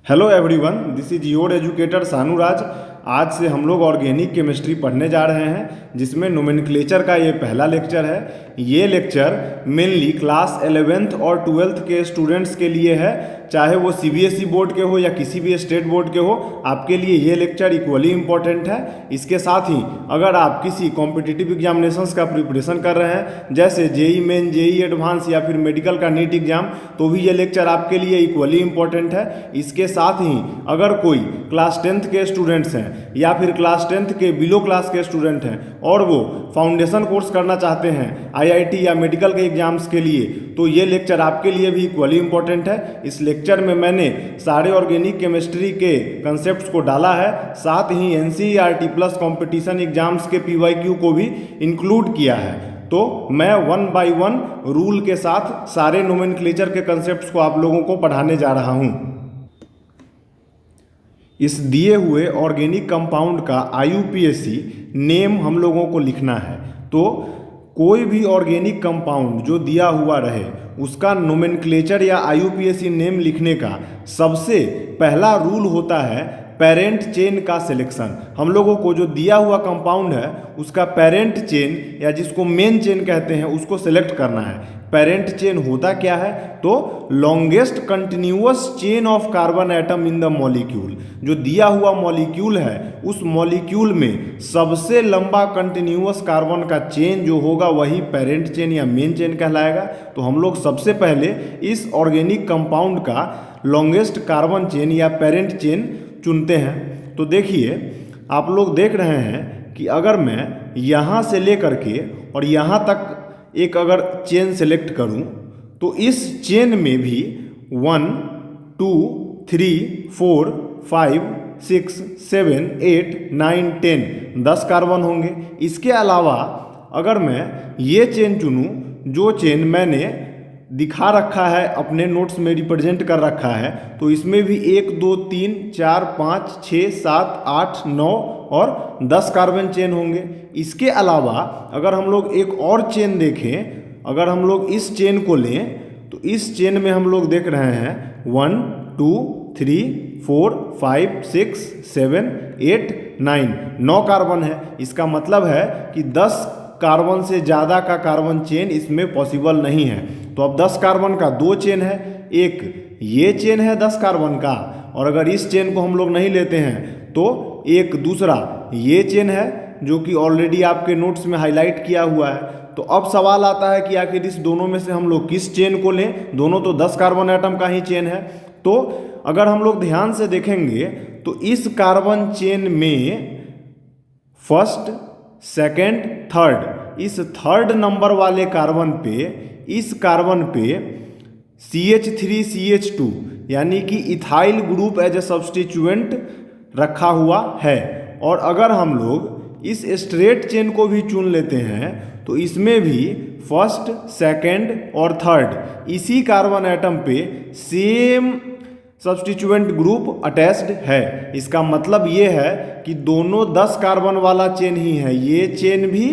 Hello everyone, this is your educator Sanuraj. आज से हम लोग ऑर्गेनिक केमिस्ट्री पढ़ने जा रहे हैं, जिसमें नोमेनक्लेचर का ये पहला लेक्चर है। ये लेक्चर मेनली क्लास 11th और 12th के स्टूडेंट्स के लिए है, चाहे वो सीबीएसई बोर्ड के हो या किसी भी स्टेट बोर्ड के हो, आपके लिए ये लेक्चर इक्वली इम्पॉर्टेंट है। इसके साथ ही अगर आप किसी कॉम्पिटिटिव एग्जामिनेशंस का प्रिपरेशन कर रहे हैं, जैसे जेई मेन, जेई एडवांस या फिर मेडिकल का नीट एग्जाम, तो भी ये लेक्चर आपके लिए इक्वली इम्पॉर्टेंट है। इसके साथ ही अगर कोई क्लास 10th के स्टूडेंट्स हैं या फिर क्लास 10th के बिलो क्लास के स्टूडेंट हैं और वो फाउंडेशन कोर्स करना चाहते हैं आईआईटी या मेडिकल के एग्जाम्स के लिए, तो ये लेक्चर आपके लिए भी इक्वली इम्पॉर्टेंट है। इस लेक्चर में मैंने सारे ऑर्गेनिक केमिस्ट्री के कंसेप्ट्स को डाला है, साथ ही एनसीईआरटी प्लस कंपटीशन एग्जाम्स के पीवाईक्यू को भी इंक्लूड किया है। तो मैं 1 बाय 1 रूल के साथ सारे नोमेनक्लेचर के कंसेप्ट्स को आप लोगों को पढ़ाने जा रहा हूँ। इस दिए हुए ऑर्गेनिक कंपाउंड का आईयूपीएसी नेम हम लोगों को लिखना है। तो कोई भी ऑर्गेनिक कंपाउंड जो दिया हुआ रहे, उसका नोमेनक्लेचर या आईयूपीएसी नेम लिखने का सबसे पहला रूल होता है पेरेंट चेन का सिलेक्शन। हम लोगों को जो दिया हुआ कंपाउंड है उसका पेरेंट चेन या जिसको मेन चेन कहते हैं उसको सिलेक्ट करना है। पेरेंट चेन होता क्या है? तो longest continuous chain of carbon atom in the molecule. जो दिया हुआ मॉलिक्यूल है उस मॉलिक्यूल में सबसे लंबा कंटिन्यूअस कार्बन का चेन जो होगा वही पेरेंट चेन या मेन चेन कहलाएगा। तो हम लोग सबसे पहले इस ऑर्गेनिक कंपाउंड का लॉन्गेस्ट कार्बन चेन या पेरेंट चेन चुनते हैं। तो देखिए, आप लोग देख रहे हैं कि अगर मैं यहाँ से लेकर के और यहाँ तक एक अगर चेन सेलेक्ट करूं, तो इस चेन में भी 1 2 3 4 5 6 7 8 9 10 कार्बन होंगे। इसके अलावा अगर मैं ये चेन चुनूं, जो चेन मैंने दिखा रखा है, अपने नोट्स में रिप्रेजेंट कर रखा है, तो इसमें भी 1 2 3 4 5 6 7 8 9 और 10 कार्बन चेन होंगे। इसके अलावा अगर हम लोग एक और चेन देखें, अगर हम लोग इस चेन को लें, तो इस चेन में हम लोग देख रहे हैं 1 2 3 4 5 6 7 8 9 कार्बन है। इसका मतलब है कि 10 कार्बन से ज़्यादा का कार्बन चेन इसमें पॉसिबल नहीं है। तो अब 10 कार्बन का 2 चेन है, एक ये चेन है 10 कार्बन का, और अगर इस चेन को हम लोग नहीं लेते हैं तो एक दूसरा ये चेन है जो कि ऑलरेडी आपके नोट्स में हाईलाइट किया हुआ है। तो अब सवाल आता है कि आखिर इस दोनों में से हम लोग किस चेन को लें? दोनों तो 10 कार्बन एटम का ही चेन है। तो अगर हम लोग ध्यान से देखेंगे तो इस कार्बन चेन में फर्स्ट सेकेंड थर्ड, इस थर्ड नंबर वाले कार्बन पे, इस कार्बन पे CH3CH2 यानी कि ethyl group as a substituent रखा हुआ है। और अगर हम लोग इस स्ट्रेट चेन को भी चुन लेते हैं तो इसमें भी फर्स्ट सेकेंड और थर्ड इसी कार्बन एटम पे सेम सब्स्टिट्यूएंट ग्रुप अटैच्ड है। इसका मतलब ये है कि दोनों 10 कार्बन वाला चेन ही है, ये चेन भी,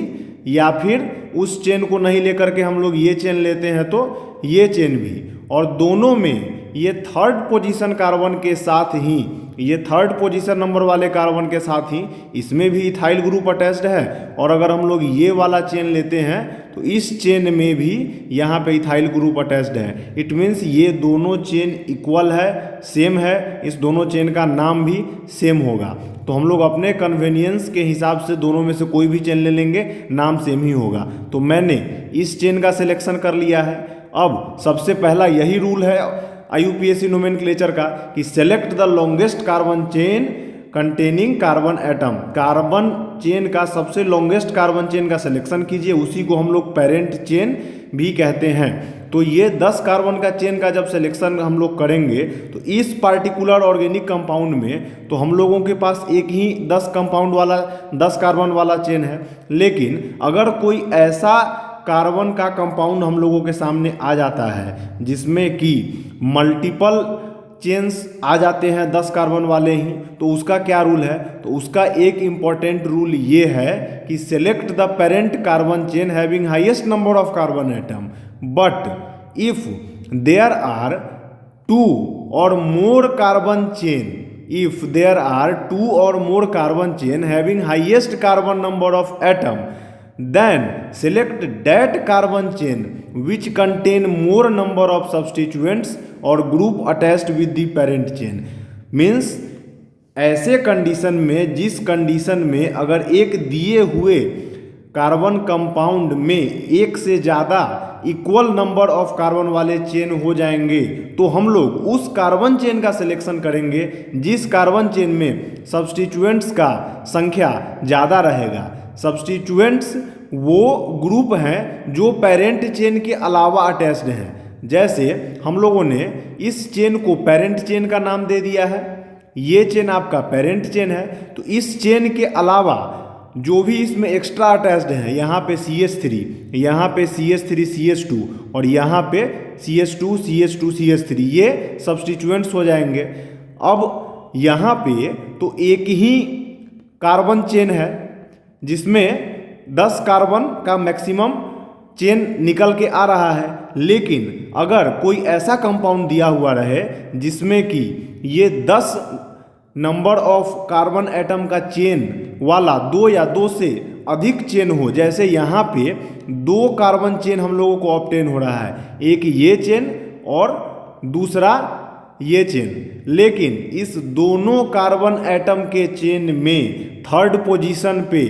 या फिर उस चेन को नहीं लेकर के हम लोग ये चेन लेते हैं तो ये चेन भी। और दोनों में ये थर्ड पोजीशन कार्बन के साथ ही, ये थर्ड पोजीशन नंबर वाले कार्बन के साथ ही इसमें भी इथाइल ग्रुप अटैच्ड है। और अगर हम लोग ये वाला चेन लेते हैं तो इस चेन में भी यहाँ पे इथाइल ग्रुप अटैच्ड है। इट मीन्स ये दोनों चेन इक्वल है, सेम है, इस दोनों चेन का नाम भी सेम होगा। तो हम लोग अपने कन्वेनियंस के हिसाब से दोनों में से कोई भी चेन ले लेंगे, नाम सेम ही होगा। तो मैंने इस चेन का सिलेक्शन कर लिया है। अब सबसे पहला यही रूल है आईयूपीएसी नोमेनक्लेचर का कि select the longest carbon chain containing carbon atom. Carbon chain का सबसे लॉन्गेस्ट कार्बन चेन का सिलेक्शन कीजिए, उसी को हम लोग पेरेंट चेन भी कहते हैं। तो ये 10 कार्बन का चेन का जब सिलेक्शन हम लोग करेंगे तो इस पार्टिकुलर ऑर्गेनिक कंपाउंड में तो हम लोगों के पास एक ही 10 कंपाउंड वाला 10 कार्बन वाला चेन है। लेकिन अगर कोई ऐसा कार्बन का कंपाउंड हम लोगों के सामने आ जाता है जिसमें कि मल्टीपल चेन्स आ जाते हैं 10 कार्बन वाले ही, तो उसका क्या रूल है? तो उसका एक इम्पॉर्टेंट रूल ये है कि select the parent carbon chain having highest number of carbon atom, but if there are 2 or more carbon chain, if there are 2 or more carbon chain having highest carbon number of atom, then select that carbon chain which contain more number of substituents or group attached with the parent chain. Means ऐसे condition में, जिस condition में अगर एक दिए हुए carbon compound में एक से ज़्यादा इक्वल नंबर ऑफ कार्बन वाले चेन हो जाएंगे, तो हम लोग उस कार्बन चेन का सिलेक्शन करेंगे जिस कार्बन चेन में सब्स्टिट्यूएंट्स का संख्या ज़्यादा रहेगा। सब्स्टिट्यूएंट्स वो ग्रुप हैं जो पेरेंट चेन के अलावा अटैच्ड हैं। जैसे हम लोगों ने इस चेन को पेरेंट चेन का नाम दे दिया है, ये चेन आपका पेरेंट चेन है, तो इस चेन के अलावा जो भी इसमें एक्स्ट्रा अटैच्ड है, यहाँ पे CH3, यहाँ पे CH3 CH2 और यहाँ पे CH2 CH2 CH3, ये सब्स्टिट्यूएंट्स हो जाएंगे। अब यहाँ पे तो एक ही कार्बन चेन है जिसमें 10 कार्बन का मैक्सिमम चेन निकल के आ रहा है, लेकिन अगर कोई ऐसा कंपाउंड दिया हुआ रहे जिसमें कि ये 10 नंबर ऑफ कार्बन एटम का चेन वाला 2 या 2 से अधिक चेन हो, जैसे यहाँ पे 2 कार्बन चेन हम लोगों को ऑब्टेन हो रहा है, एक ये चेन और दूसरा ये चेन, लेकिन इस दोनों कार्बन एटम के चेन में थर्ड पोजीशन पे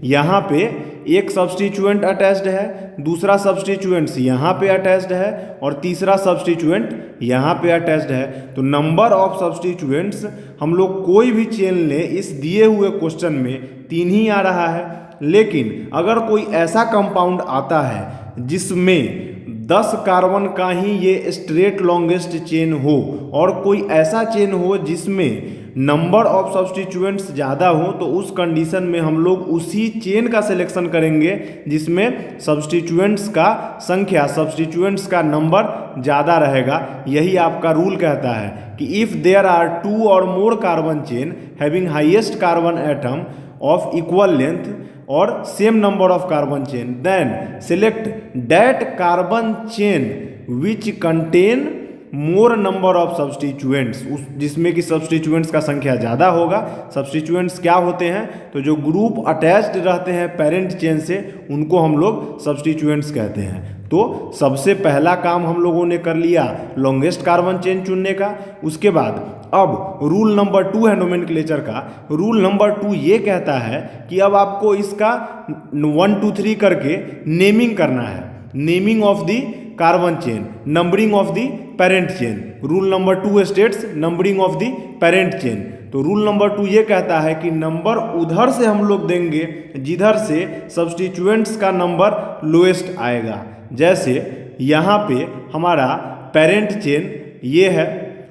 यहाँ पे एक सब्स्टिट्यूएंट अटैच्ड है, दूसरा सब्स्टिट्यूएंट्स यहाँ पे अटैच्ड है और तीसरा सब्स्टिट्यूएंट यहाँ पे अटैच्ड है। तो नंबर ऑफ सब्स्टिट्यूएंट्स हम लोग कोई भी चेन ले, इस दिए हुए क्वेश्चन में 3 ही आ रहा है, लेकिन अगर कोई ऐसा कंपाउंड आता है जिसमें 10 कार्बन का ही ये स्ट्रेट लॉन्गेस्ट चेन हो और कोई ऐसा चेन हो जिसमें नंबर ऑफ सब्स्टिट्यूएंट्स ज़्यादा हो, तो उस कंडीशन में हम लोग उसी चेन का सिलेक्शन करेंगे जिसमें सब्स्टिट्यूएंट्स का संख्या, सब्स्टिट्यूएंट्स का नंबर ज़्यादा रहेगा। यही आपका रूल कहता है कि इफ़ देयर आर 2 और more carbon chain having highest carbon atom of equal length और same number of carbon chain, then select that carbon chain which contain more number of substituents, जिसमें कि सब्स्टिट्यूएंट्स का संख्या ज़्यादा होगा। सब्स्टिट्यूएंट्स क्या होते हैं, तो जो ग्रुप अटैच्ड रहते हैं पेरेंट चेन से, उनको हम लोग सब्स्टिट्यूएंट्स कहते हैं। तो सबसे पहला काम हम लोगों ने कर लिया लॉन्गेस्ट कार्बन चेन चुनने का। उसके बाद अब रूल नंबर 2 है नोमेनक्लेचर का। रूल नंबर 2 ये कहता है कि अब आपको इसका 1 2 3 करके नेमिंग करना है, naming of the carbon chain, numbering of the parent chain. Rule number 2 states numbering of the parent chain. तो रूल नंबर 2 ये कहता है कि नंबर उधर से हम लोग देंगे जिधर से सब्स्टिट्यूएंट्स का नंबर लोएस्ट आएगा। जैसे यहाँ पे हमारा पेरेंट चेन ये है,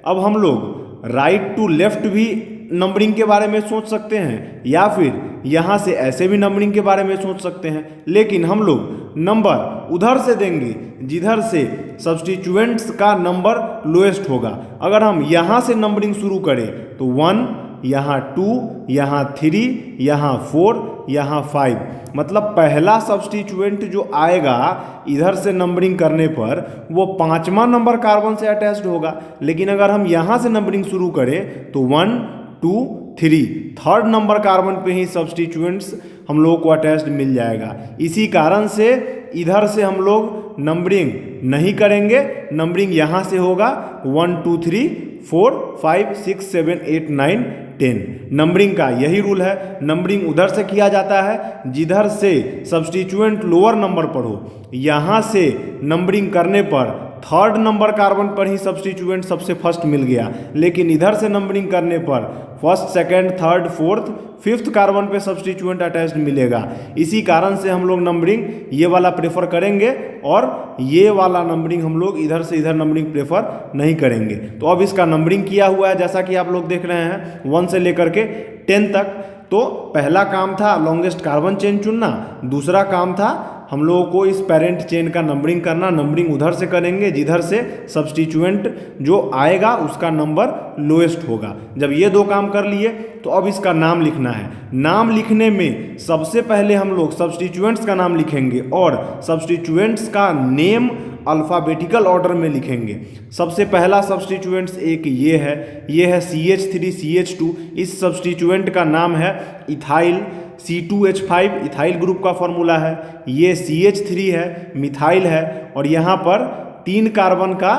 अब हम लोग राइट टू लेफ्ट भी नंबरिंग के बारे में सोच सकते हैं या फिर यहाँ से ऐसे भी नंबरिंग के बारे में सोच सकते हैं, लेकिन हम लोग नंबर उधर से देंगे जिधर से सब्स्टिट्यूएंट्स का नंबर लोएस्ट होगा। अगर हम यहाँ से नंबरिंग शुरू करें तो 1, यहाँ 2, यहाँ 3, यहाँ 4, यहाँ 5, मतलब पहला सब्स्टिट्यूएंट जो आएगा इधर से नंबरिंग करने पर वो 5वां नंबर कार्बन से अटैच्ड होगा। लेकिन अगर हम यहाँ से नंबरिंग शुरू करें तो 1 2 3 थर्ड नंबर कार्बन पे ही सब्स्टिट्यूएंट्स हम लोगों को अटैच्ड मिल जाएगा। इसी कारण से इधर से हम लोग नंबरिंग नहीं करेंगे, नंबरिंग यहाँ से होगा 1 2 3 4 5 6 7 8 9 10। नंबरिंग का यही रूल है, नंबरिंग उधर से किया जाता है जिधर से सब्स्टिट्यूएंट लोअर नंबर पर हो। यहाँ से नंबरिंग करने पर थर्ड नंबर कार्बन पर ही सब्स्टिट्यूएंट सबसे फर्स्ट मिल गया, लेकिन इधर से नंबरिंग करने पर first, second, third, fourth, fifth carbon पे सब्स्टिट्यूएंट अटैच्ड मिलेगा। इसी कारण से हम लोग नंबरिंग ये वाला प्रेफर करेंगे और ये वाला नंबरिंग हम लोग इधर से इधर नंबरिंग प्रेफर नहीं करेंगे। तो अब इसका नंबरिंग किया हुआ है जैसा कि आप लोग देख रहे हैं 1 से लेकर के 10 तक। तो पहला काम था लॉन्गेस्ट कार्बन चेन चुनना, दूसरा काम था हम लोगों को इस पेरेंट चेन का नंबरिंग करना। नंबरिंग उधर से करेंगे जिधर से सब्स्टिट्यूएंट जो आएगा उसका नंबर लोएस्ट होगा। जब ये 2 काम कर लिए तो अब इसका नाम लिखना है। नाम लिखने में सबसे पहले हम लोग सब्स्टिट्यूएंट्स का नाम लिखेंगे और सब्स्टिट्यूएंट्स का नेम अल्फ़ाबेटिकल ऑर्डर में लिखेंगे। सबसे पहला सब्स्टिट्यूएंट्स एक ये है CH3CH2। इस सब्स्टिट्यूएंट का नाम है इथाइल। C2H5 इथाइल ग्रुप का फॉर्मूला है। ये CH3 है, मिथाइल है, और यहाँ पर 3 कार्बन का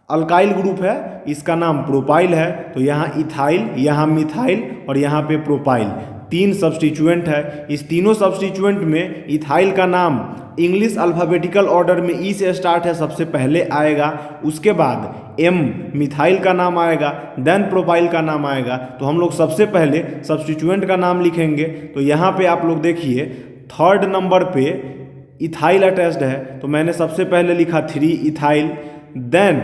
अल्काइल ग्रुप है, इसका नाम प्रोपाइल है। तो यहाँ इथाइल, यहाँ मिथाइल और यहाँ पे प्रोपाइल, 3 सब्स्टिट्यूएंट है। इस तीनों सब्स्टिट्यूएंट में इथाइल का नाम इंग्लिश अल्फ़ाबेटिकल ऑर्डर में ई से स्टार्ट है, सबसे पहले आएगा। उसके बाद एम मिथाइल का नाम आएगा, देन प्रोपाइल का नाम आएगा। तो हम लोग सबसे पहले सब्स्टिट्यूएंट का नाम लिखेंगे। तो यहाँ पे आप लोग देखिए 3rd नंबर पे इथाइल अटैच्ड है, तो मैंने सबसे पहले लिखा 3 इथाइल। देन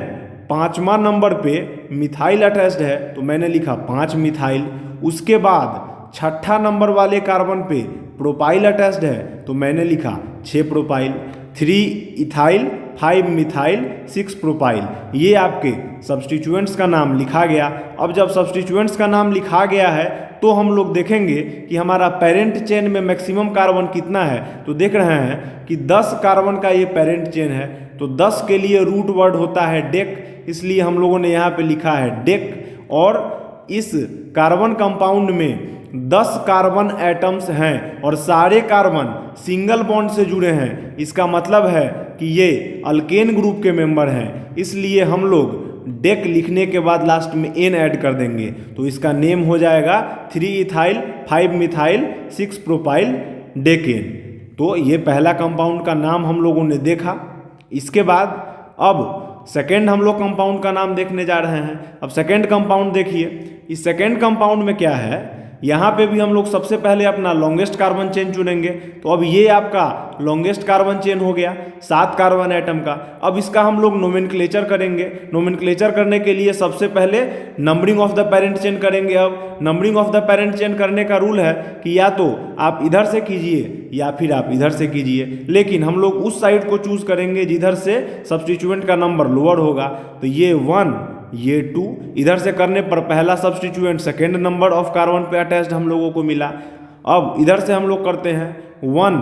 5वां नंबर पे मिथाइल अटैच्ड है, तो मैंने लिखा 5 मिथाइल। उसके बाद 6ठा नंबर वाले कार्बन पे प्रोपाइल अटैच्ड है, तो मैंने लिखा 6 प्रोपाइल। 3 ethyl, 5 methyl, 6 propyl. ये आपके सब्स्टिट्यूएंट्स का नाम लिखा गया। अब जब सब्स्टिट्यूएंट्स का नाम लिखा गया है तो हम लोग देखेंगे कि हमारा पेरेंट चेन में मैक्सिमम कार्बन कितना है। तो देख रहे हैं कि 10 कार्बन का ये पेरेंट चेन है। तो 10 के लिए रूट वर्ड होता है डेक, इसलिए हम लोगों ने यहाँ पे लिखा है डेक। और इस कार्बन कंपाउंड में 10 कार्बन एटम्स हैं और सारे कार्बन सिंगल बॉन्ड से जुड़े हैं। इसका मतलब है कि ये अल्केन ग्रुप के मेंबर हैं, इसलिए हम लोग डेक लिखने के बाद लास्ट में एन ऐड कर देंगे। तो इसका नेम हो जाएगा 3 इथाइल, 5 मिथाइल, 6 प्रोपाइल डेकेन। तो ये पहला कंपाउंड का नाम हम लोगों ने देखा। इसके बाद अब सेकेंड हम लोग कंपाउंड का नाम देखने जा रहे हैं। अब सेकेंड कंपाउंड देखिए, इस सेकेंड कंपाउंड में क्या है, यहाँ पे भी हम लोग सबसे पहले अपना लॉन्गेस्ट कार्बन चेन चुनेंगे। तो अब ये आपका लॉन्गेस्ट कार्बन चेन हो गया 7 कार्बन एटम का। अब इसका हम लोग नोमेनक्लेचर करेंगे। नोमेनक्लेचर करने के लिए सबसे पहले numbering of the parent chain करेंगे। अब numbering of the parent chain करने का रूल है कि या तो आप इधर से कीजिए या फिर आप इधर से कीजिए, लेकिन हम लोग उस साइड को चूज करेंगे जिधर से सब्स्टिट्यूएंट का नंबर लोअर होगा। तो ये 1, ये 2, इधर से करने पर पहला substituent second number of carbon पे अटैच्ड हम लोगों को मिला। अब इधर से हम लोग करते हैं 1,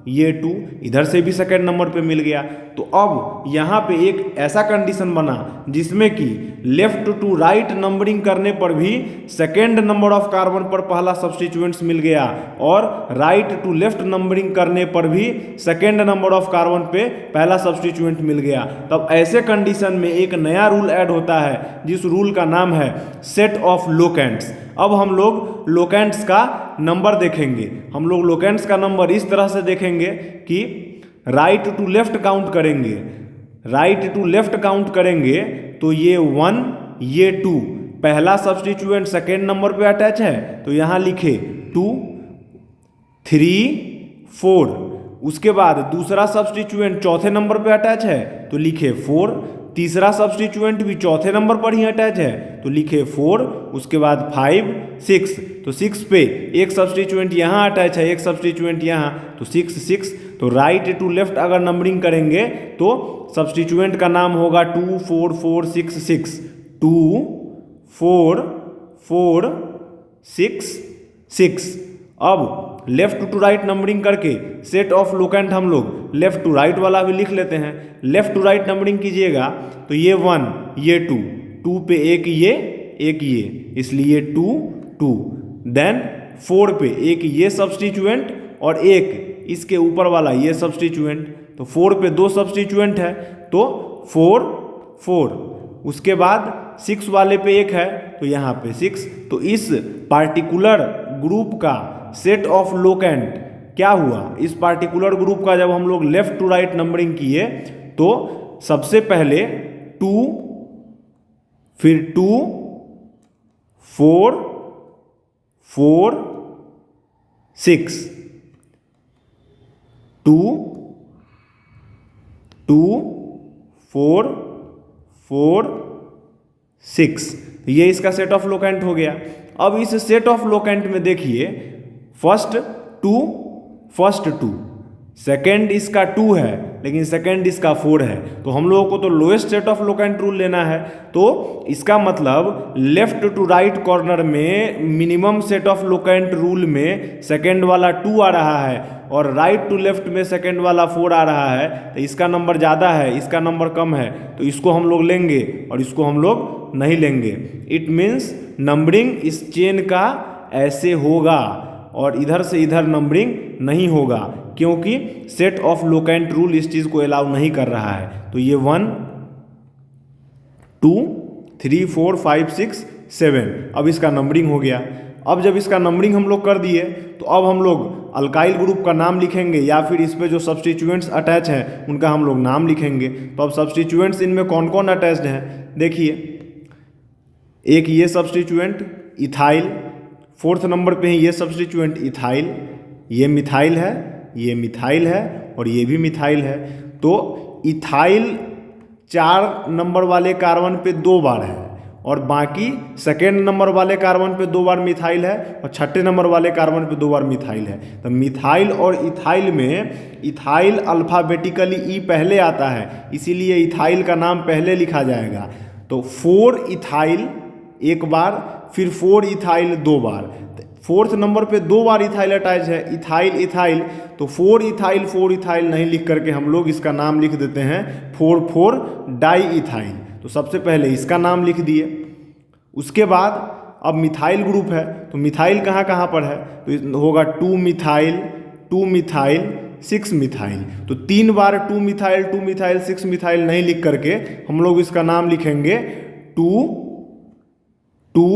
ये 2, इधर से भी सेकेंड नंबर पे मिल गया। तो अब यहाँ पे एक ऐसा कंडीशन बना जिसमें कि लेफ्ट टू राइट नंबरिंग करने पर भी सेकेंड नंबर ऑफ कार्बन पर पहला सब्स्टिट्यूएंट्स मिल गया, और राइट टू लेफ्ट नंबरिंग करने पर भी सेकेंड नंबर ऑफ कार्बन पे पहला सब्स्टिट्यूएंट मिल गया। तब ऐसे कंडीशन में एक नया रूल ऐड होता है, जिस रूल का नाम है सेट ऑफ लोकेंट्स। अब हम लोग लोकेंट्स का नंबर देखेंगे। हम लोग लोकेंट्स का नंबर इस तरह से देखेंगे कि राइट टू लेफ्ट काउंट करेंगे। राइट टू लेफ्ट काउंट करेंगे तो ये 1, ये 2, पहला सब्स्टिट्यूएंट सेकेंड नंबर पे अटैच है, तो यहाँ लिखे 2, 3, 4। उसके बाद दूसरा सब्स्टिट्यूएंट चौथे नंबर पे अटैच है, तो लिखे 4। तीसरा सब्स्टिट्यूएंट भी चौथे नंबर पर ही अटैच है, तो लिखे 4। उसके बाद 5, 6, तो 6 पे एक सब्स्टिट्यूएंट यहाँ अटैच है, एक सब्स्टिट्यूएंट यहाँ, तो 6, 6। तो राइट टू लेफ्ट अगर नंबरिंग करेंगे तो सब्स्टिट्यूएंट का नाम होगा 2, 4, 4, 6, 6, 2, 4, 4, 6, 6। अब लेफ्ट टू राइट नंबरिंग करके सेट ऑफ लोकेंट हम लोग लेफ्ट टू राइट वाला भी लिख लेते हैं। लेफ्ट टू राइट नंबरिंग कीजिएगा तो ये 1, ये 2, 2 पे एक ये, इसलिए 2, 2। देन 4 पे एक ये सब्स्टिट्यूएंट और एक इसके ऊपर वाला ये सब्स्टिट्यूएंट, तो 4 पे 2 सब्स्टिट्यूएंट है, तो 4, 4। उसके बाद 6 वाले पे एक है, तो यहाँ पे 6। तो इस पार्टिकुलर ग्रुप का सेट ऑफ लोकेंट क्या हुआ, इस पार्टिकुलर ग्रुप का जब हम लोग लेफ्ट टू राइट नंबरिंग किए तो सबसे पहले 2, फिर 2, 4, 4, 6, 2, 2, 4, 4, 6। ये इसका सेट ऑफ लोकेंट हो गया। अब इस सेट ऑफ लोकेंट में देखिए फर्स्ट 2, सेकेंड इसका 2 है, लेकिन सेकेंड इसका 4 है। तो हम लोगों को तो lowest set of locant rule लेना है। तो इसका मतलब लेफ्ट टू राइट कॉर्नर में minimum set of locant rule में सेकेंड वाला 2 आ रहा है और राइट टू लेफ्ट में सेकेंड वाला 4 आ रहा है। तो इसका नंबर ज़्यादा है, इसका नंबर कम है, तो इसको हम लोग लेंगे और इसको हम लोग नहीं लेंगे। इट मीन्स नंबरिंग इस चेन का ऐसे होगा और इधर से इधर नंबरिंग नहीं होगा, क्योंकि सेट ऑफ लोकेंट रूल इस चीज़ को अलाउ नहीं कर रहा है। तो ये 1 2 3 4 5 6 7 अब इसका नंबरिंग हो गया। अब जब इसका नंबरिंग हम लोग कर दिए तो अब हम लोग अल्काइल ग्रुप का नाम लिखेंगे या फिर इस पे जो सब्स्टिट्यूएंट्स अटैच हैं उनका हम लोग नाम लिखेंगे। तो अब सब्स्टिट्यूएंट्स इनमें कौन कौन अटैच्ड हैं देखिए, एक ये सब्स्टिट्यूएंट इथाइल, फोर्थ नंबर पे है ये सब्स्टिट्यूएंट इथाइल, ये मिथाइल है, ये मिथाइल है और ये भी मिथाइल है। तो इथाइल 4 नंबर वाले कार्बन पे 2 बार है और बाकी सेकेंड नंबर वाले कार्बन पे 2 बार मिथाइल है और छठे नंबर वाले कार्बन पे 2 बार मिथाइल है। तो मिथाइल और इथाइल में इथाइल अल्फ़ाबेटिकली ई पहले आता है, इसीलिए इथाइल का नाम पहले लिखा जाएगा। तो 4 इथाइल एक बार, फिर 4 इथाइल 2 बार। फोर्थ नंबर पे 2 बार इथाइल अटैच है, इथाइल इथाइल, तो 4 इथाइल नहीं लिख करके हम लोग इसका नाम लिख देते हैं 4,4 डाई इथाइल। तो सबसे पहले इसका नाम लिख दिए। उसके बाद अब मिथाइल ग्रुप है, तो मिथाइल कहाँ कहाँ पर है, तो होगा 2 मिथाइल 2 मिथाइल 6 मिथाइल। तो 3 बार 2 मिथाइल 2 मिथाइल 6 मिथाइल नहीं लिख करके हम लोग इसका नाम लिखेंगे 2 2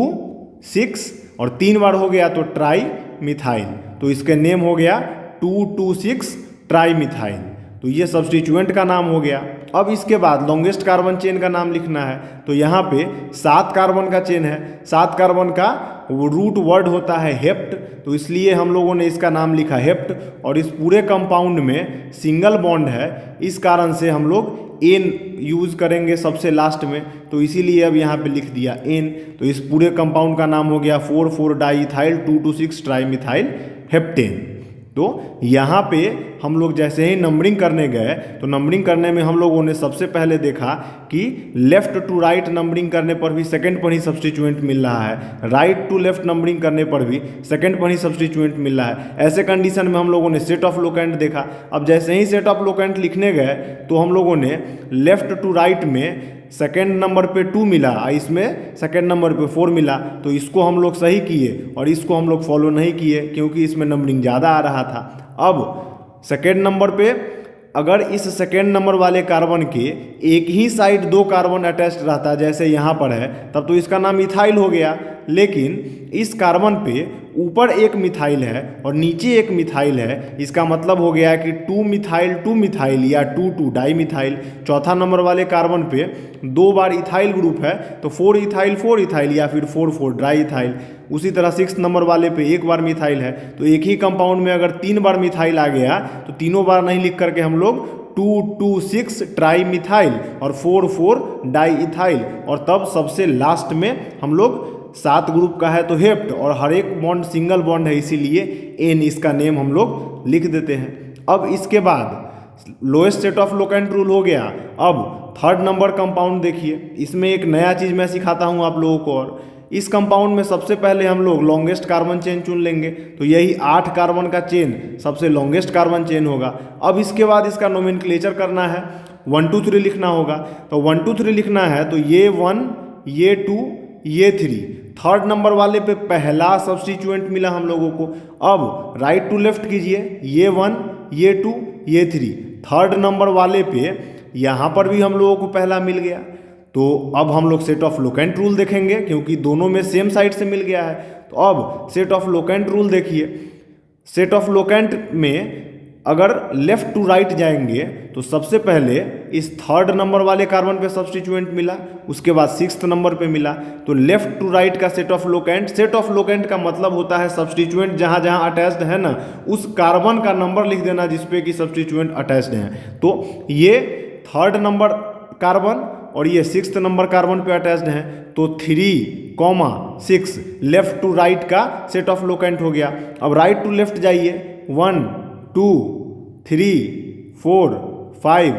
6 और 3 बार हो गया तो ट्राई मिथाइल। तो इसके नेम हो गया 2,2,6 ट्राई मिथाइल। तो ये सब्स्टिट्यूएंट का नाम हो गया। अब इसके बाद लॉन्गेस्ट कार्बन चेन का नाम लिखना है। तो यहाँ पे 7 कार्बन का चेन है, 7 कार्बन का रूट वर्ड होता है हेप्ट, तो इसलिए हम लोगों ने इसका नाम लिखा हेप्ट। और इस पूरे कंपाउंड में सिंगल बॉन्ड है, इस कारण से हम लोग एन यूज़ करेंगे सबसे लास्ट में, तो इसीलिए अब यहाँ पे लिख दिया एन। तो इस पूरे कंपाउंड का नाम हो गया 4,4 डाईइथाइल 2,2,6 ट्राईमिथाइल हेप्टेन। तो यहाँ पे हम लोग जैसे ही नंबरिंग करने गए तो नंबरिंग करने में हम लोगों ने सबसे पहले देखा कि लेफ़्ट टू राइट नंबरिंग करने पर भी सेकंड पर ही सब्स्टिट्यूएंट मिल रहा है, राइट टू लेफ्ट नंबरिंग करने पर भी सेकंड पर ही सब्स्टिट्यूएंट मिल रहा है। ऐसे कंडीशन में हम लोगों ने सेट ऑफ लोकेंट देखा। अब जैसे ही सेट ऑफ लोकेंट लिखने गए तो हम लोगों ने लेफ़्ट टू राइट में सेकेंड नंबर पे 2 मिला, इसमें सेकेंड नंबर पे 4 मिला, तो इसको हम लोग सही किए और इसको हम लोग फॉलो नहीं किए क्योंकि इसमें नंबरिंग ज़्यादा आ रहा था। अब सेकेंड नंबर पे अगर इस सेकेंड नंबर वाले कार्बन के एक ही साइड 2 कार्बन अटैच्ड रहता जैसे यहाँ पर है, तब तो इसका नाम इथाइल हो गया। लेकिन इस कार्बन पे ऊपर एक मिथाइल है और नीचे एक मिथाइल है, इसका मतलब हो गया कि 2 मिथाइल या 2,2 डाई मिथाइल। चौथा नंबर वाले कार्बन पे 2 बार इथाइल ग्रुप है, तो 4 इथाइल या फिर 4,4 डाई इथाइल। उसी तरह 6 नंबर वाले पे 1 बार मिथाइल है, तो एक ही कंपाउंड में अगर 3 बार मिथाइल आ गया तो तीनों बार नहीं लिख करके हम लोग 2,2,6 ट्राई मिथाइल और 4,4 डाई इथाइल, और तब सबसे लास्ट में हम लोग 7 ग्रुप का है तो हेप्ट, और हर एक बॉन्ड सिंगल बॉन्ड है इसीलिए एन इसका नेम हम लोग लिख देते हैं। अब इसके बाद lowest set of locant rule हो गया। अब थर्ड नंबर कंपाउंड देखिए, इसमें एक नया चीज़ मैं सिखाता हूँ आप लोगों को। और इस कंपाउंड में सबसे पहले हम लोग लॉन्गेस्ट कार्बन चेन चुन लेंगे, तो यही 8 कार्बन का चेन सबसे लॉन्गेस्ट कार्बन चेन होगा। अब इसके बाद इसका नोमेनक्लेचर करना है, 1 2 3 लिखना होगा। तो 1 2 3 लिखना है तो ये 1 ये 2 ये 3, थर्ड नंबर वाले पे पहला सब्स्टिट्यूएंट मिला हम लोगों को। अब राइट टू लेफ्ट कीजिए, ये 1 ये 2 ये 3, थर्ड नंबर वाले पे यहाँ पर भी हम लोगों को पहला मिल गया। तो अब हम लोग सेट ऑफ लोकेंट रूल देखेंगे क्योंकि दोनों में सेम साइड से मिल गया है। तो अब सेट ऑफ लोकेंट रूल देखिए, सेट ऑफ लोकेंट में अगर लेफ्ट टू राइट जाएंगे तो सबसे पहले इस थर्ड नंबर वाले कार्बन पे सब्स्टिट्यूएंट मिला, उसके बाद 6th नंबर पे मिला। तो लेफ्ट टू राइट का सेट ऑफ लोकेंट का मतलब होता है सब्स्टिट्यूएंट जहाँ जहाँ अटैच्ड है ना, उस कार्बन का नंबर लिख देना जिसपे कि सब्स्टिट्यूएंट अटैच्ड है। तो ये थर्ड नंबर कार्बन और ये 6th नंबर कार्बन पे अटैच्ड हैं, तो 3,6 लेफ्ट टू राइट का सेट ऑफ लोकेंट हो गया। अब राइट टू लेफ्ट जाइए, 1 2 3 4 5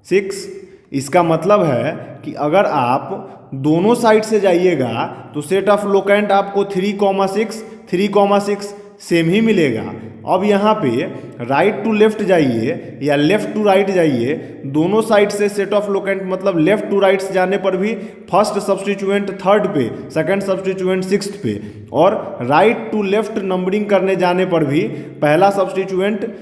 6। इसका मतलब है कि अगर आप दोनों साइड से जाइएगा तो सेट ऑफ लोकेंट आपको 3,6 सेम ही मिलेगा। अब यहाँ पे राइट टू लेफ्ट जाइए या लेफ्ट टू राइट जाइए, दोनों साइड से सेट ऑफ लोकेंट मतलब लेफ्ट टू राइट जाने पर भी फर्स्ट सब्स्टिट्यूएंट थर्ड पे, सेकंड सब्स्टिट्यूएंट सिक्स्थ पे, और राइट टू लेफ्ट नंबरिंग करने जाने पर भी पहला सब्स्टिट्यूएंट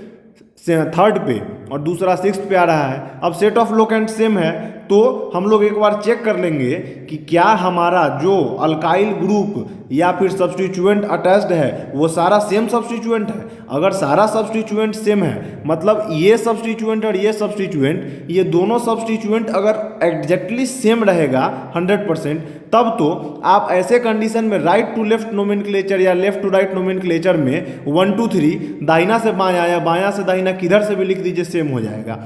थर्ड पे और दूसरा सिक्स्थ पे आ रहा है। अब सेट ऑफ लोकेंट सेम है तो हम लोग एक बार चेक कर लेंगे कि क्या हमारा जो अल्काइल ग्रुप या फिर सब्स्टिट्यूएंट अटैच्ड है वो सारा सेम सब्स्टिट्यूएंट है। अगर सारा सब्स्टिट्यूएंट सेम है मतलब ये सब्स्टिट्यूएंट और ये सब्स्टिट्यूएंट, ये दोनों सब्स्टिट्यूएंट अगर एग्जैक्टली सेम रहेगा 100%, तब तो आप ऐसे कंडीशन में राइट टू लेफ्ट नोमेनक्लेचर या लेफ्ट टू राइट नोमेनक्लेचर में 1 2 3 दाहिना से बायां या बायां से दाहिना किधर से भी लिख दीजिए सेम हो जाएगा।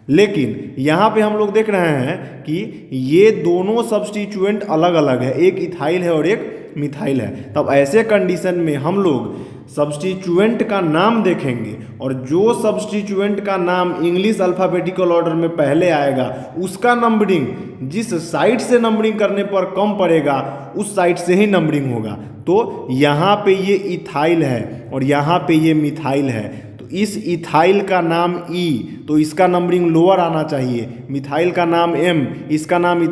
लेकिन यहाँ पे हम लोग देख रहे हैं कि ये दोनों सब्स्टिट्यूएंट अलग अलग है, एक इथाइल है और एक मिथाइल है। तब ऐसे कंडीशन में हम लोग सब्स्टिट्यूएंट का नाम देखेंगे और जो सब्स्टिट्यूएंट का नाम इंग्लिश अल्फ़ाबेटिकल ऑर्डर में पहले आएगा उसका नंबरिंग जिस साइड से नंबरिंग करने पर कम पड़ेगा उस साइड से ही नंबरिंग होगा। तो यहाँ पे ये इथाइल है और यहाँ पे ये मिथाइल है, तो इस इथाइल का नाम ई, तो इसका नंबरिंग लोअर आना चाहिए। मिथाइल का नाम एम, इसका नाम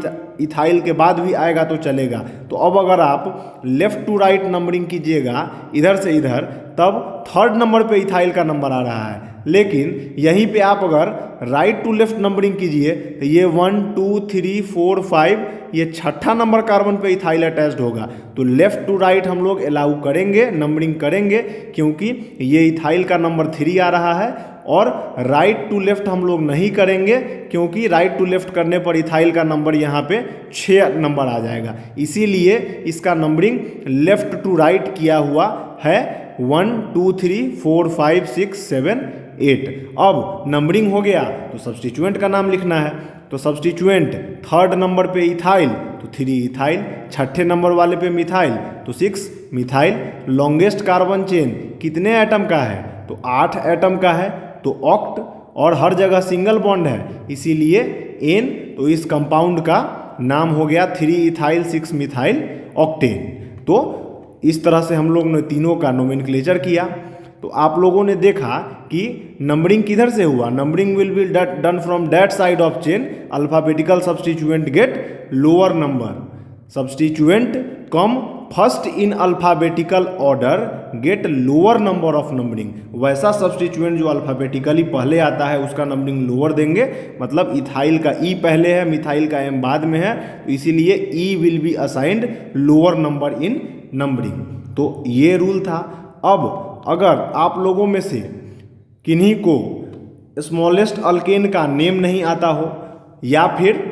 इथाइल के बाद भी आएगा तो चलेगा। तो अब अगर आप लेफ्ट टू राइट नंबरिंग कीजिएगा इधर से इधर, तब थर्ड नंबर पे इथाइल का नंबर आ रहा है। लेकिन यहीं पे आप अगर राइट टू लेफ्ट नंबरिंग कीजिए तो ये 1 2 3 4 5 ये छठा नंबर कार्बन पे इथाइल अटैच्ड होगा। तो लेफ्ट टू राइट हम लोग अलाउ करेंगे, नंबरिंग करेंगे, क्योंकि ये इथाइल का नंबर 3 आ रहा है। और राइट टू लेफ्ट हम लोग नहीं करेंगे क्योंकि राइट टू लेफ्ट करने पर इथाइल का नंबर यहाँ पे 6 नंबर आ जाएगा। इसीलिए इसका नंबरिंग लेफ्ट टू राइट किया हुआ है 1 2 3 4 5 6 7 8। अब नंबरिंग हो गया तो सब्स्टिट्यूएंट का नाम लिखना है। तो सब्स्टिट्यूएंट थर्ड नंबर पे इथाइल तो 3 इथाइल, छठे नंबर वाले पे मिथाइल तो 6 मिथाइल। लॉन्गेस्ट कार्बन चेन कितने एटम का है तो 8 एटम का है, तो ऑक्ट, और हर जगह सिंगल बॉन्ड है इसीलिए एन। तो इस कंपाउंड का नाम हो गया 3 इथाइल 6 मिथाइल ऑक्टेन। तो इस तरह से हम लोग ने तीनों का नोमेनक्लेचर किया। तो आप लोगों ने देखा कि नंबरिंग किधर से हुआ, numbering will be done from that side of chain alphabetical substituent get lower number, substituent come first in alphabetical order get lower number of numbering. वैसा सब्स्टिट्यूएंट जो अल्फ़ाबेटिकली पहले आता है उसका नंबरिंग लोअर देंगे। मतलब इथाइल का ई पहले है, मिथाइल का एम बाद में है, तो इसीलिए E will be assigned lower number in numbering. तो ये रूल था। अब अगर आप लोगों में से किन्हीं को स्मॉलेस्ट अल्केन का नेम नहीं आता हो या फिर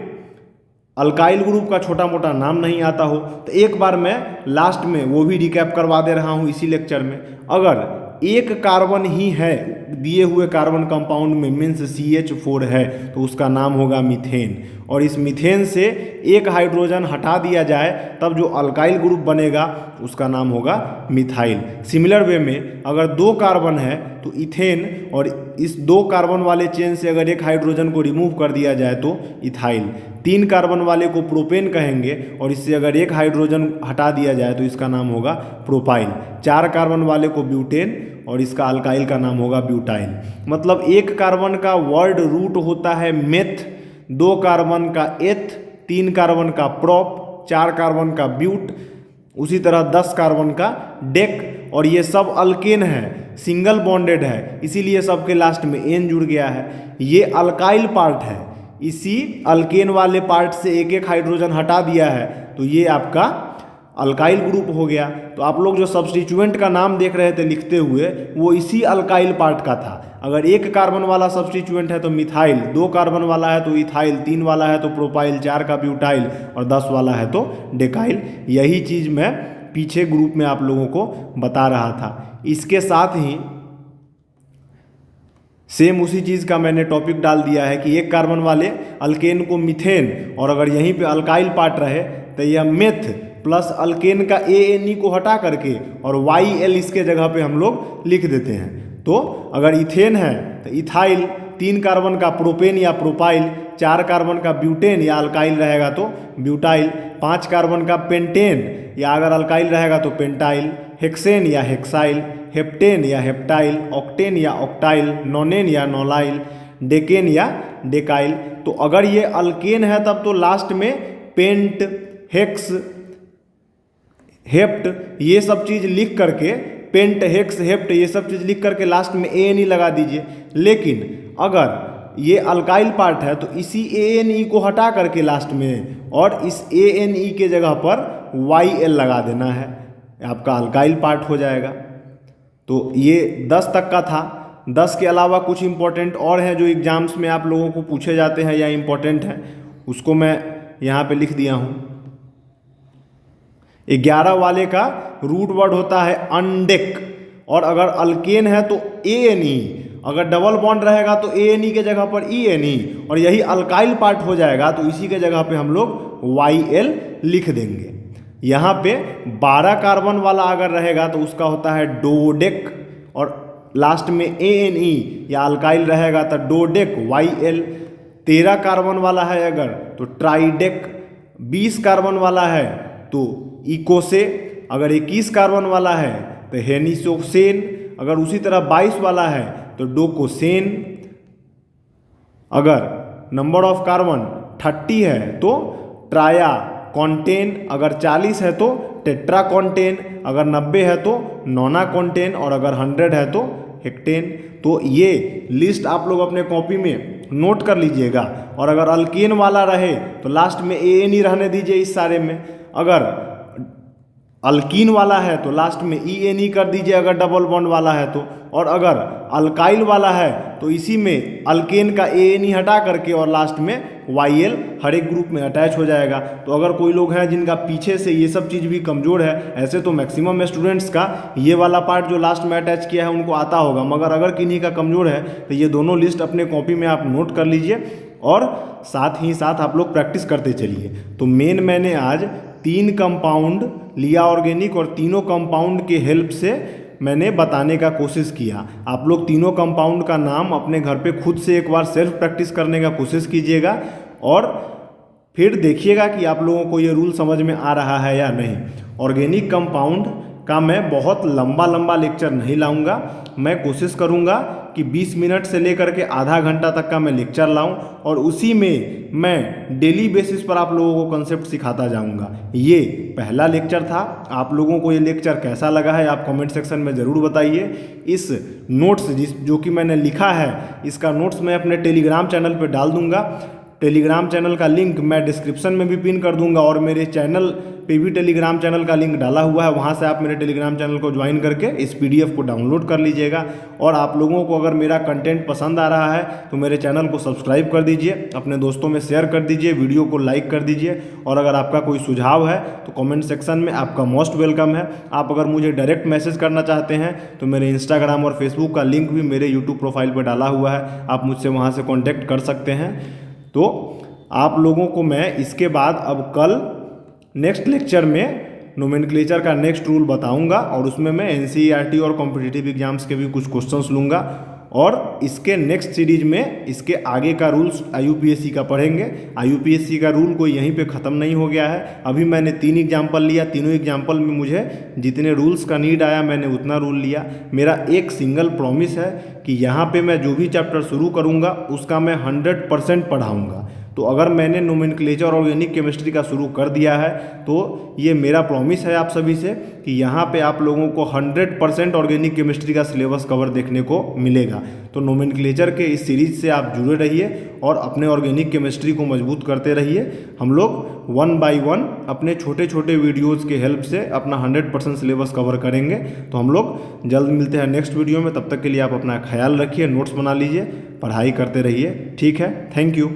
अल्काइल ग्रुप का छोटा मोटा नाम नहीं आता हो, तो एक बार मैं लास्ट में वो भी रिकैप करवा दे रहा हूँ इसी लेक्चर में। अगर एक कार्बन ही है दिए हुए कार्बन कंपाउंड में मीन्स CH4 है तो उसका नाम होगा मीथेन, और इस मीथेन से एक हाइड्रोजन हटा दिया जाए तब जो अल्काइल ग्रुप बनेगा उसका नाम होगा मिथाइल। सिमिलर वे में अगर 2 कार्बन है तो इथेन, और इस 2 कार्बन वाले चेन से अगर एक हाइड्रोजन को रिमूव कर दिया जाए तो इथाइल। 3 कार्बन वाले को प्रोपेन कहेंगे और इससे अगर एक हाइड्रोजन हटा दिया जाए तो इसका नाम होगा प्रोपाइल। 4 कार्बन वाले को ब्यूटेन और इसका अल्काइल का नाम होगा ब्यूटाइल। मतलब एक कार्बन का वर्ड रूट होता है मेथ, 2 कार्बन का एथ, 3 कार्बन का प्रोप, 4 कार्बन का ब्यूट, उसी तरह 10 कार्बन का डेक, और ये सब अल्केन है, सिंगल बॉन्डेड है, इसीलिए सबके लास्ट में एन जुड़ गया है। ये अल्काइल पार्ट है, इसी अल्केन वाले पार्ट से एक एक हाइड्रोजन हटा दिया है तो ये आपका अल्काइल ग्रुप हो गया। तो आप लोग जो सब्स्टिट्यूएंट का नाम देख रहे थे लिखते हुए वो इसी अल्काइल पार्ट का था। अगर 1 कार्बन वाला सब्स्टिट्यूएंट है तो मिथाइल, 2 कार्बन वाला है तो इथाइल, 3 वाला है तो प्रोपाइल, 4 का ब्यूटाइल और 10 वाला है तो डेकाइल। यही चीज़ मैं पीछे ग्रुप में आप लोगों को बता रहा था। इसके साथ ही सेम उसी चीज़ का मैंने टॉपिक डाल दिया है कि 1 कार्बन वाले अल्केन को मीथेन, और अगर यहीं पे अल्काइल पार्ट रहे तो यह मेथ प्लस अल्केन का ANE को हटा करके और YL इसके जगह पे हम लोग लिख देते हैं। तो अगर इथेन है तो इथाइल 3 कार्बन का प्रोपेन या प्रोपाइल, 4 कार्बन का ब्यूटेन या अल्काइल रहेगा तो ब्यूटाइल, 5 कार्बन का पेंटेन या अगर अल्काइल रहेगा तो पेंटाइल, हेक्सेन या हेक्साइल, हेप्टेन या हेप्टाइल, ऑक्टेन या ऑक्टाइल, नोनेन या नोलाइल, डेकेन या डेकाइल। तो अगर ये अल्केन है तब तो लास्ट में पेंट, हेक्स, हेप्ट ये सब चीज़ लिख करके, पेंट, हेक्स, हेप्ट ये सब चीज़ लिख करके लास्ट में ANE लगा दीजिए। लेकिन अगर ये अल्काइल पार्ट है तो इसी ANE को हटा करके लास्ट में और इस ANE के जगह पर YL लगा देना है, आपका अल्काइल पार्ट हो जाएगा। तो ये 10 तक का था। 10 के अलावा कुछ इंपॉर्टेंट और हैं जो एग्जाम्स में आप लोगों को पूछे जाते हैं या इम्पोर्टेंट हैं, उसको मैं यहाँ पे लिख दिया हूँ। 11 वाले का रूट वर्ड होता है अनडेक, और अगर अल्केन है तो ANE, अगर डबल बॉन्ड रहेगा तो ANE के जगह पर ENE, और यही अल्काइल पार्ट हो जाएगा तो इसी के जगह पे हम लोग YL लिख देंगे। यहाँ पे 12 कार्बन वाला अगर रहेगा तो उसका होता है डोडेक, और लास्ट में ANE या अल्काइल रहेगा तो डोडेक YL। 13 कार्बन वाला है अगर तो ट्राइडेक, 20 कार्बन वाला है तो इकोसे, अगर 21 कार्बन वाला है तो हेनिसोक्सेन, अगर उसी तरह 22 वाला है तो डोकोसेन, अगर नंबर ऑफ कार्बन 30 है तो ट्राया कॉन्टेन, अगर 40 है तो टेट्रा कॉन्टेन, अगर 90 है तो नोना कॉन्टेन, और अगर 100 है तो हेक्टेन। तो ये लिस्ट आप लोग अपने कॉपी में नोट कर लीजिएगा। और अगर अल्केन वाला रहे तो लास्ट में ANE रहने दीजिए इस सारे में, अगर अल्कीन वाला है तो लास्ट में ENE कर दीजिए अगर डबल बॉन्ड वाला है तो, और अगर अल्काइल वाला है तो इसी में अल्केन का ANE हटा करके और लास्ट में YL हर एक ग्रुप में अटैच हो जाएगा। तो अगर कोई लोग हैं जिनका पीछे से ये सब चीज़ भी कमज़ोर है, ऐसे तो मैक्सिमम स्टूडेंट्स का ये वाला पार्ट जो लास्ट में अटैच किया है उनको आता होगा, मगर अगर किन्हीं का कमज़ोर है तो ये दोनों लिस्ट अपने कॉपी में आप नोट कर लीजिए और साथ ही साथ आप लोग प्रैक्टिस करते चलिए। तो मैंने आज 3 कंपाउंड लिया ऑर्गेनिक, और तीनों कंपाउंड के हेल्प से मैंने बताने का कोशिश किया। आप लोग तीनों कंपाउंड का नाम अपने घर पे खुद से एक बार सेल्फ प्रैक्टिस करने का कोशिश कीजिएगा, और फिर देखिएगा कि आप लोगों को ये रूल समझ में आ रहा है या नहीं। ऑर्गेनिक कंपाउंड का मैं बहुत लंबा लेक्चर नहीं लाऊंगा, मैं कोशिश करूंगा कि 20 मिनट से लेकर के आधा घंटा तक का मैं लेक्चर लाऊं, और उसी में मैं डेली बेसिस पर आप लोगों को कंसेप्ट सिखाता जाऊंगा। ये पहला लेक्चर था। आप लोगों को ये लेक्चर कैसा लगा है आप कमेंट सेक्शन में ज़रूर बताइए। इस नोट्स जो कि मैंने लिखा है, इसका नोट्स मैं अपने टेलीग्राम चैनल पर डाल दूँगा। टेलीग्राम चैनल का लिंक मैं डिस्क्रिप्शन में भी पिन कर दूंगा, और मेरे चैनल पे भी टेलीग्राम चैनल का लिंक डाला हुआ है, वहाँ से आप मेरे टेलीग्राम चैनल को ज्वाइन करके इस PDF को डाउनलोड कर लीजिएगा। और आप लोगों को अगर मेरा कंटेंट पसंद आ रहा है तो मेरे चैनल को सब्सक्राइब कर दीजिए, अपने दोस्तों में शेयर कर दीजिए, वीडियो को लाइक कर दीजिए, और अगर आपका कोई सुझाव है तो कमेंट सेक्शन में आपका मोस्ट वेलकम है। आप अगर मुझे डायरेक्ट मैसेज करना चाहते हैं तो मेरे इंस्टाग्राम और फेसबुक का लिंक भी मेरे यूट्यूब प्रोफाइल पर डाला हुआ है, आप मुझसे वहाँ से कॉन्टैक्ट कर सकते हैं। तो आप लोगों को मैं इसके बाद अब कल नेक्स्ट लेक्चर में नोमेनक्लेचर का नेक्स्ट रूल बताऊंगा, और उसमें मैं NCERT और कॉम्पिटिटिव एग्जाम्स के भी कुछ क्वेश्चंस लूँगा, और इसके नेक्स्ट सीरीज में इसके आगे का रूल्स IUPAC का पढ़ेंगे। IUPAC का रूल कोई यहीं पे ख़त्म नहीं हो गया है। अभी मैंने 3 एग्जाम्पल लिया, तीनों एग्जाम्पल में मुझे जितने रूल्स का नीड आया मैंने उतना रूल लिया। मेरा एक सिंगल प्रॉमिस है कि यहाँ पे मैं जो भी चैप्टर शुरू करूँगा उसका मैं 100% पढ़ाऊँगा। तो अगर मैंने नोमेनक्लेचर और ऑर्गेनिक केमिस्ट्री का शुरू कर दिया है तो ये मेरा प्रॉमिस है आप सभी से कि यहाँ पे आप लोगों को 100% ऑर्गेनिक केमिस्ट्री का सिलेबस कवर देखने को मिलेगा। तो नोमेनक्लेचर के इस सीरीज से आप जुड़े रहिए और अपने ऑर्गेनिक केमिस्ट्री को मजबूत करते रहिए। हम लोग 1 बाय 1 अपने छोटे छोटे वीडियोज़ के हेल्प से अपना 100% सिलेबस कवर करेंगे। तो हम लोग जल्द मिलते हैं नेक्स्ट वीडियो में। तब तक के लिए आप अपना ख्याल रखिए, नोट्स बना लीजिए, पढ़ाई करते रहिए। ठीक है, थैंक यू।